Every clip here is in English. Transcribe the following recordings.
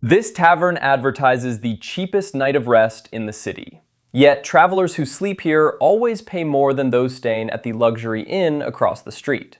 This tavern advertises the cheapest night of rest in the city. Yet travelers who sleep here always pay more than those staying at the luxury inn across the street.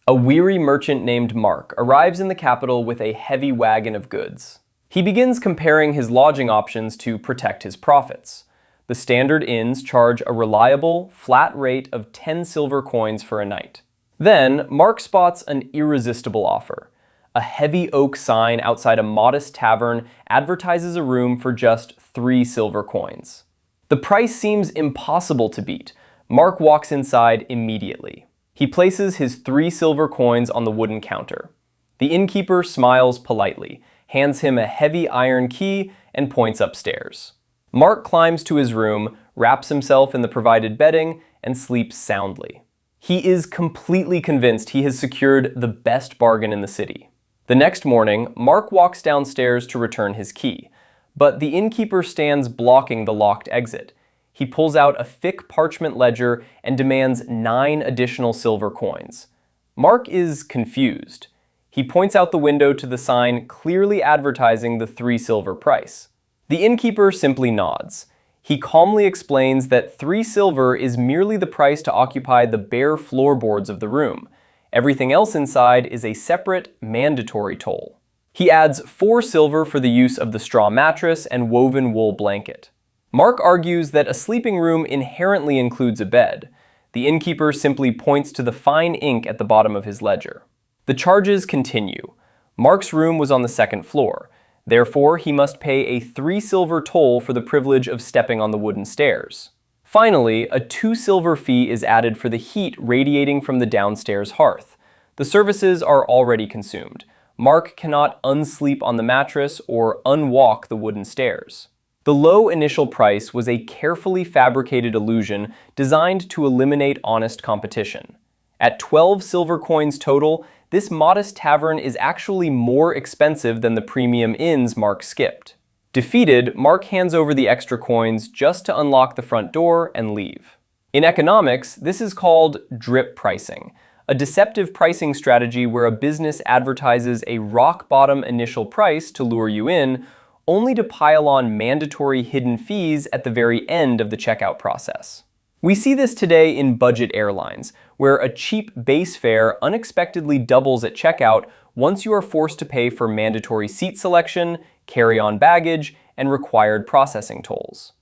A weary merchant named Mark arrives in the capital with a heavy wagon of goods. He begins comparing his lodging options to protect his profits. The standard inns charge a reliable, flat rate of 10 silver coins for a night. Then, Mark spots an irresistible offer. A heavy oak sign outside a modest tavern advertises a room for just 3 silver coins. The price seems impossible to beat. Mark walks inside immediately. He places his 3 silver coins on the wooden counter. The innkeeper smiles politely, hands him a heavy iron key, and points upstairs. Mark climbs to his room, wraps himself in the provided bedding, and sleeps soundly. He is completely convinced he has secured the best bargain in the city. The next morning, Mark walks downstairs to return his key, but the innkeeper stands blocking the locked exit. He pulls out a thick parchment ledger and demands 9 additional silver coins. Mark is confused. He points out the window to the sign clearly advertising the 3 silver price. The innkeeper simply nods. He calmly explains that 3 silver is merely the price to occupy the bare floorboards of the room. Everything else inside is a separate, mandatory toll. He adds 4 silver for the use of the straw mattress and woven wool blanket. Mark argues that a sleeping room inherently includes a bed. The innkeeper simply points to the fine ink at the bottom of his ledger. The charges continue. Mark's room was on the 2nd floor. Therefore, he must pay a 3 silver toll for the privilege of stepping on the wooden stairs. Finally, a 2 silver fee is added for the heat radiating from the downstairs hearth. The services are already consumed. Mark cannot unsleep on the mattress or unwalk the wooden stairs. The low initial price was a carefully fabricated illusion designed to eliminate honest competition. At 12 silver coins total, this modest tavern is actually more expensive than the premium inns Mark skipped. Defeated, Mark hands over the extra coins just to unlock the front door and leave. In economics, this is called drip pricing, a deceptive pricing strategy where a business advertises a rock-bottom initial price to lure you in, only to pile on mandatory hidden fees at the very end of the checkout process. We see this today in budget airlines, where a cheap base fare unexpectedly doubles at checkout once you are forced to pay for mandatory seat selection, carry-on baggage, and required processing tolls.